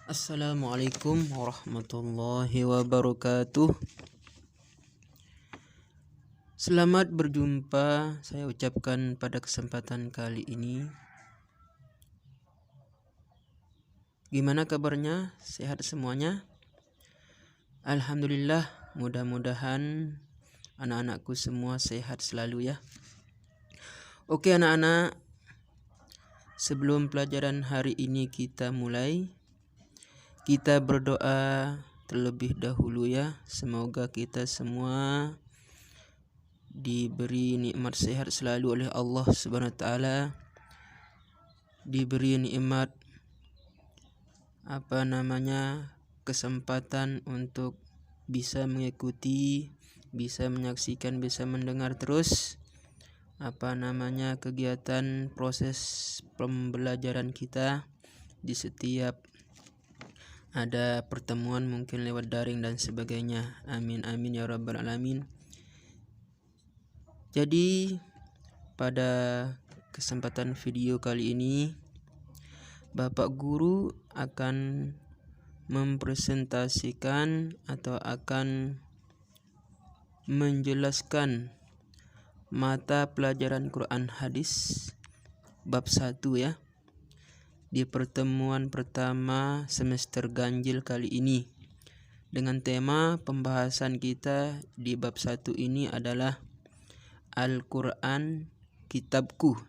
Assalamualaikum warahmatullahi wabarakatuh. Selamat berjumpa, saya ucapkan pada kesempatan kali ini. Gimana kabarnya? Sehat semuanya? Alhamdulillah, mudah-mudahan anak-anakku semua sehat selalu ya. Oke anak-anak, sebelum pelajaran hari ini kita mulai, kita berdoa terlebih dahulu ya. Semoga kita semua diberi nikmat sehat selalu oleh Allah Subhanahu wa taala, diberi nikmat kesempatan untuk bisa mengikuti, bisa menyaksikan, bisa mendengar terus kegiatan proses pembelajaran kita di setiap ada pertemuan, mungkin lewat daring dan sebagainya. Amin amin ya rabbal alamin. Jadi pada kesempatan video kali ini Bapak Guru akan mempresentasikan atau akan menjelaskan mata pelajaran Quran Hadis bab 1 ya, di pertemuan pertama semester ganjil kali ini, dengan tema pembahasan kita di bab 1 ini adalah Al-Quran Kitabku.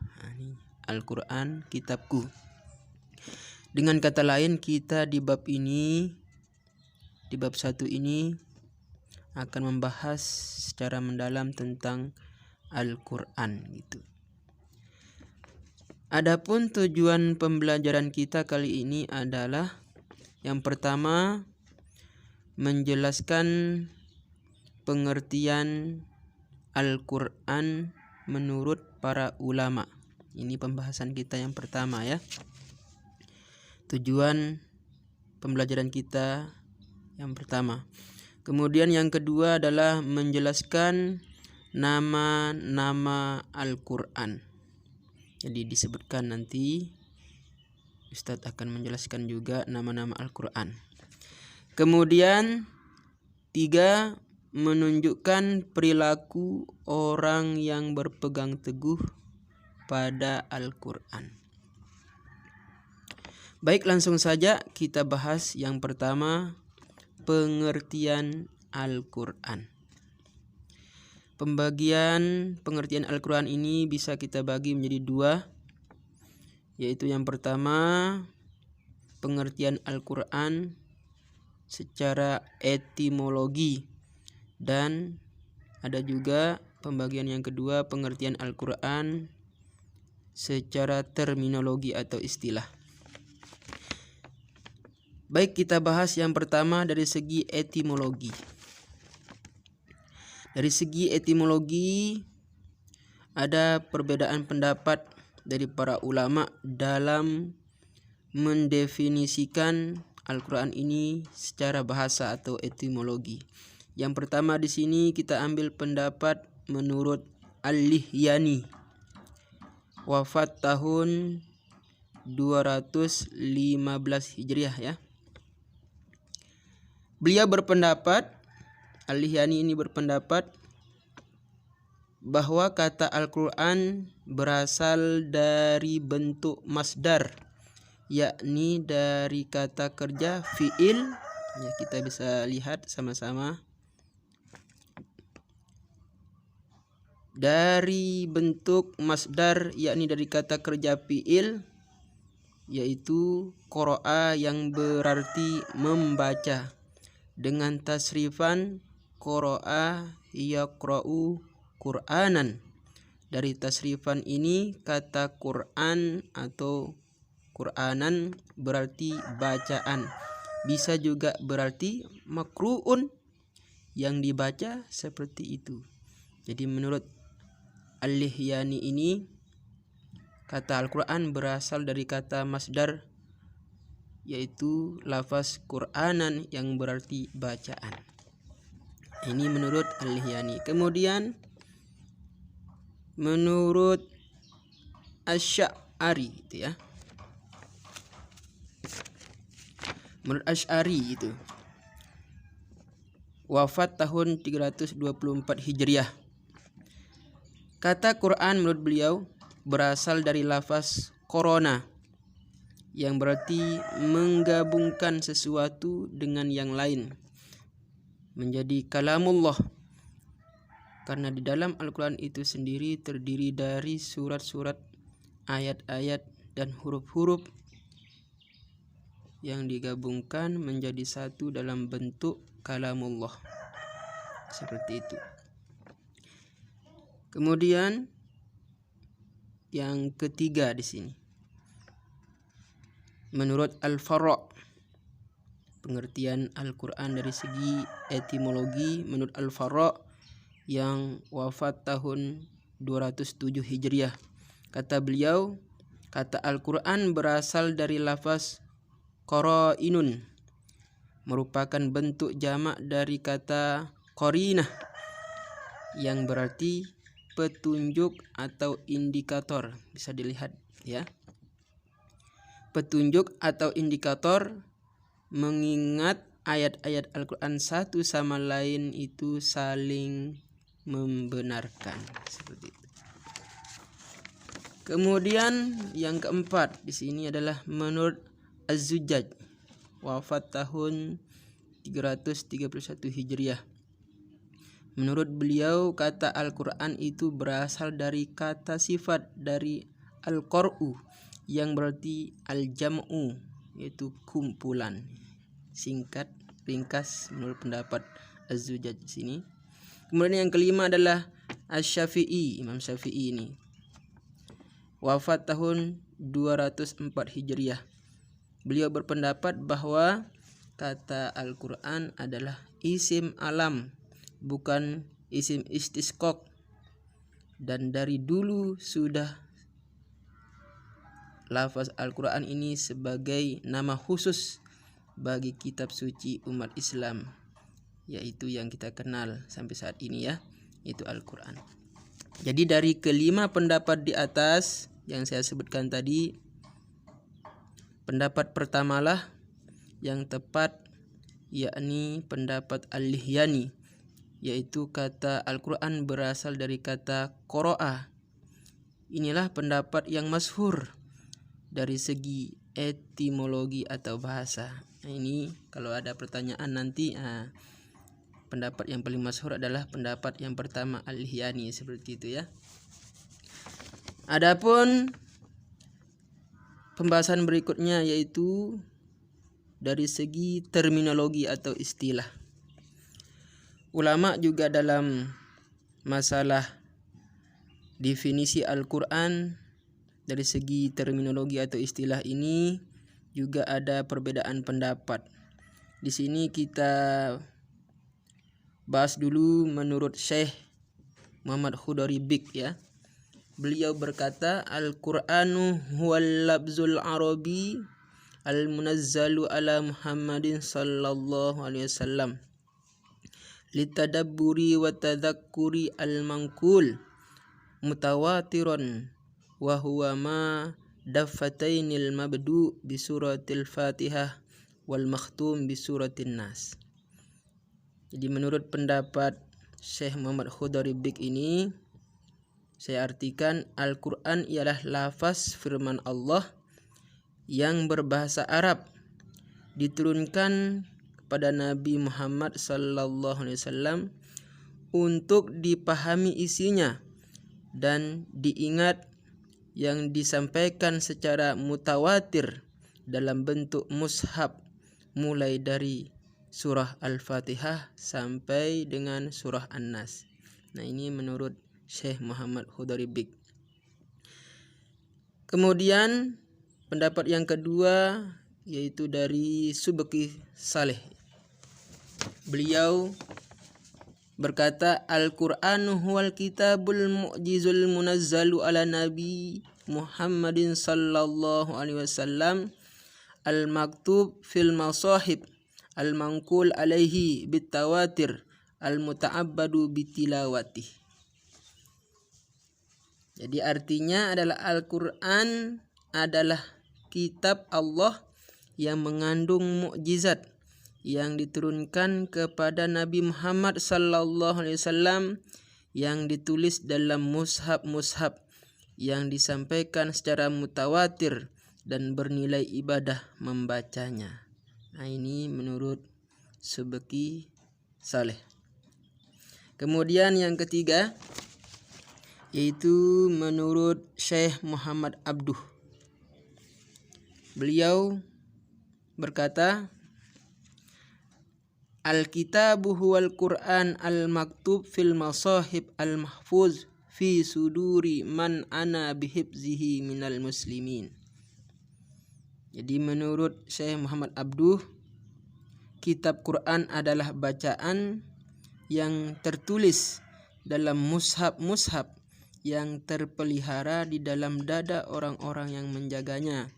Al-Quran Kitabku. Dengan kata lain, kita di bab 1 ini akan membahas secara mendalam tentang Al-Quran gitu. Adapun tujuan pembelajaran kita kali ini adalah yang pertama, menjelaskan pengertian Al-Quran menurut para ulama. Ini pembahasan kita yang pertama ya. Tujuan pembelajaran kita yang pertama. Kemudian yang kedua adalah menjelaskan nama-nama Al-Quran. Jadi disebutkan nanti, Ustadz akan menjelaskan juga nama-nama Al-Quran. Kemudian 3, menunjukkan perilaku orang yang berpegang teguh pada Al-Quran. Baik, langsung saja kita bahas yang pertama, pengertian Al-Quran. Pembagian pengertian Al-Quran ini bisa kita bagi menjadi 2, yaitu yang pertama, pengertian Al-Quran secara etimologi, dan ada juga pembagian yang kedua, pengertian Al-Quran secara terminologi atau istilah. Baik, kita bahas yang pertama dari segi etimologi. Dari segi etimologi ada perbedaan pendapat dari para ulama dalam mendefinisikan Al-Quran ini secara bahasa atau etimologi. Yang pertama di sini kita ambil pendapat menurut Al-Lihyani, wafat tahun 215 Hijriah ya. Beliau berpendapat, Al-Lihyani ini berpendapat bahwa kata Al-Quran berasal dari bentuk masdar, yakni dari kata kerja fi'il ya, kita bisa lihat sama-sama. Dari bentuk masdar, yakni dari kata kerja fi'il, yaitu qara'a yang berarti membaca, dengan tasrifan qara'a yaqra'u Qur'anan. Dari tasrifan ini kata Quran atau Qur'anan berarti bacaan. Bisa juga berarti makru'un, yang dibaca seperti itu. Jadi menurut Al-Lihyani ini, kata Al-Quran berasal dari kata masdar, yaitu lafaz Qur'anan yang berarti bacaan. Ini menurut Al-Lihyani. Kemudian menurut Asy-Sya'ari itu ya. menurut Asy'ari itu. Wafat tahun 324 Hijriah. Kata Quran menurut beliau berasal dari lafaz korona, yang berarti menggabungkan sesuatu dengan yang lain, menjadi kalamullah. Karena di dalam Al-Quran itu sendiri terdiri dari surat-surat, ayat-ayat, dan huruf-huruf yang digabungkan menjadi satu dalam bentuk kalamullah. Seperti itu. Kemudian yang ketiga di sini, menurut Al-Farra, pengertian Al-Quran dari segi etimologi menurut Al-Farra yang wafat tahun 207 Hijriah. Kata beliau, kata Al-Quran berasal dari lafaz qara'inun, merupakan bentuk jamak dari kata qarinah, yang berarti petunjuk atau indikator. Bisa dilihat ya. Petunjuk atau indikator, mengingat ayat-ayat Al-Quran satu sama lain itu saling membenarkan. Seperti itu. Kemudian yang keempat di sini adalah menurut Az-Zujjaj, wafat tahun 331 Hijriah. Menurut beliau, kata Al-Quran itu berasal dari kata sifat dari Al-Qar'u, yang berarti Al-Jam'u, yaitu kumpulan. Singkat, ringkas menurut pendapat Az-Zujjaj di sini. Kemudian yang kelima adalah Asy-Syafi'i, Imam Syafi'i ini. Wafat tahun 204 Hijriah. Beliau berpendapat bahwa kata Al-Quran adalah isim alam, bukan isim istisqaq. Dan dari dulu sudah lafaz Al-Quran ini sebagai nama khusus bagi kitab suci umat Islam, yaitu yang kita kenal sampai saat ini ya, itu Al-Quran. Jadi dari kelima pendapat di atas yang saya sebutkan tadi, pendapat pertamalah yang tepat, yakni pendapat Al-Lihyani, yaitu kata Al-Quran berasal dari kata qara'a. Inilah pendapat yang masyhur dari segi etimologi atau bahasa. Nah, ini kalau ada pertanyaan nanti, pendapat yang paling masyhur adalah pendapat yang pertama Al-Lihyani, seperti itu ya. Adapun pembahasan berikutnya yaitu dari segi terminologi atau istilah. Ulama juga dalam masalah definisi Al-Quran dari segi terminologi atau istilah ini juga ada perbedaan pendapat. Di sini kita bahas dulu menurut Syekh Muhammad Khudari Bik ya. Beliau berkata, Al-Qur'anu huwal labzul arabi al-munazzalu ala Muhammadin sallallahu alaihi wasallam litadabburi wa tadhakkuri al-manqul mutawatiran wa huwa ma daffatainil mabdu bi suratil Fatihah wal makhtum bi suratin Nas. Jadi menurut pendapat Syekh Muhammad Khudari Bik ini, saya artikan Al-Quran ialah lafaz firman Allah yang berbahasa Arab, diturunkan kepada Nabi Muhammad sallallahu alaihi wasallam untuk dipahami isinya dan diingat, yang disampaikan secara mutawatir dalam bentuk mushaf, mulai dari surah Al-Fatihah sampai dengan surah An-Nas. Nah, ini menurut Syekh Muhammad Khudari Bik. Kemudian pendapat yang kedua yaitu dari Subki Saleh. Beliau berkata, Al-Qur'anu huwal kitabul mu'jizul munazzalu ala Nabi Muhammadin sallallahu alaihi wasallam al-maktub fil masahib al-manqul alaihi bitawatir al-muta'abbadu bitilawatih. Jadi artinya adalah Al-Quran adalah kitab Allah yang mengandung mukjizat yang diturunkan kepada Nabi Muhammad sallallahu alaihi wasallam, yang ditulis dalam mushaf-mushaf yang disampaikan secara mutawatir dan bernilai ibadah membacanya. Nah, ini menurut Subki Saleh. Kemudian yang ketiga yaitu menurut Syekh Muhammad Abduh. Beliau berkata, Al-kitabu huwal Qur'an al-maktub fil masahib al-mahfuz fi suduri man ana bihibzihi minal muslimin. Jadi menurut Syekh Muhammad Abduh, kitab Quran adalah bacaan yang tertulis dalam mushaf-mushaf yang terpelihara di dalam dada orang-orang yang menjaganya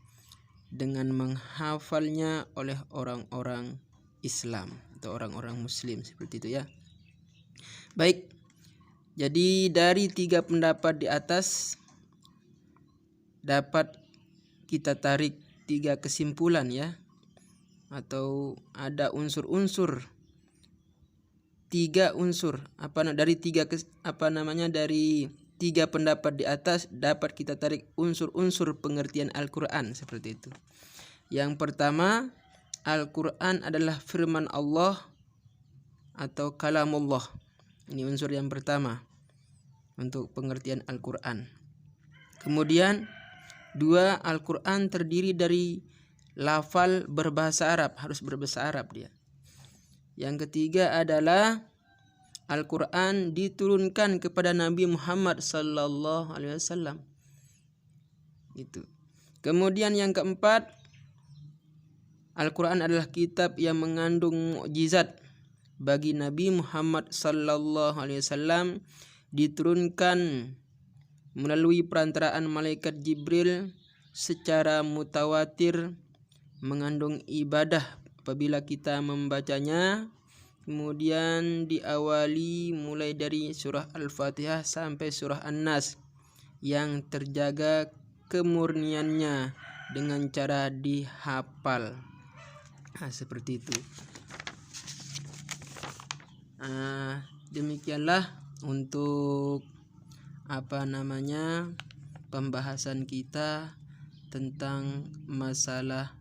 dengan menghafalnya oleh orang-orang Islam atau orang-orang Muslim, seperti itu ya. Baik, jadi dari 3 pendapat di atas dapat kita tarik 3 kesimpulan ya, atau ada unsur-unsur, 3 unsur dari 3 pendapat di atas dapat kita tarik unsur-unsur pengertian Al-Quran, seperti itu. Yang pertama, Al-Quran adalah firman Allah atau kalamullah. Ini unsur yang pertama untuk pengertian Al-Quran. Kemudian 2, Al-Quran terdiri dari lafal berbahasa Arab, harus berbahasa Arab dia. Yang ketiga adalah Al-Quran diturunkan kepada Nabi Muhammad sallallahu alaihi wasallam. Itu. Kemudian yang keempat, Al-Quran adalah kitab yang mengandung mukjizat bagi Nabi Muhammad sallallahu alaihi wasallam, diturunkan melalui perantaraan malaikat Jibril secara mutawatir, mengandung ibadah apabila kita membacanya. Kemudian diawali mulai dari surah Al-Fatihah sampai surah An-Nas yang terjaga kemurniannya dengan cara dihafal. Nah, seperti itu. Demikianlah untuk pembahasan kita tentang masalah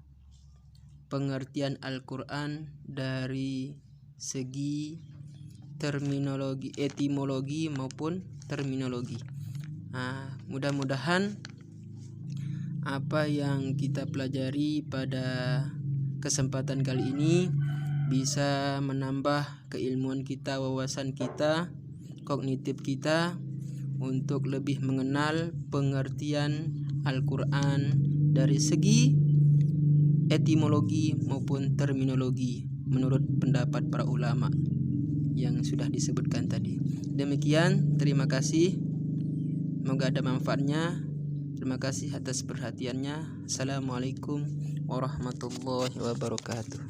pengertian Al-Quran dari segi terminologi, etimologi maupun terminologi. Mudah-mudahan apa yang kita pelajari pada kesempatan kali ini bisa menambah keilmuan kita, wawasan kita, kognitif kita untuk lebih mengenal pengertian Al-Quran dari segi etimologi maupun terminologi menurut pendapat para ulama yang sudah disebutkan tadi. Demikian, terima kasih. Semoga ada manfaatnya. Terima kasih atas perhatiannya. Assalamualaikum warahmatullahi wabarakatuh.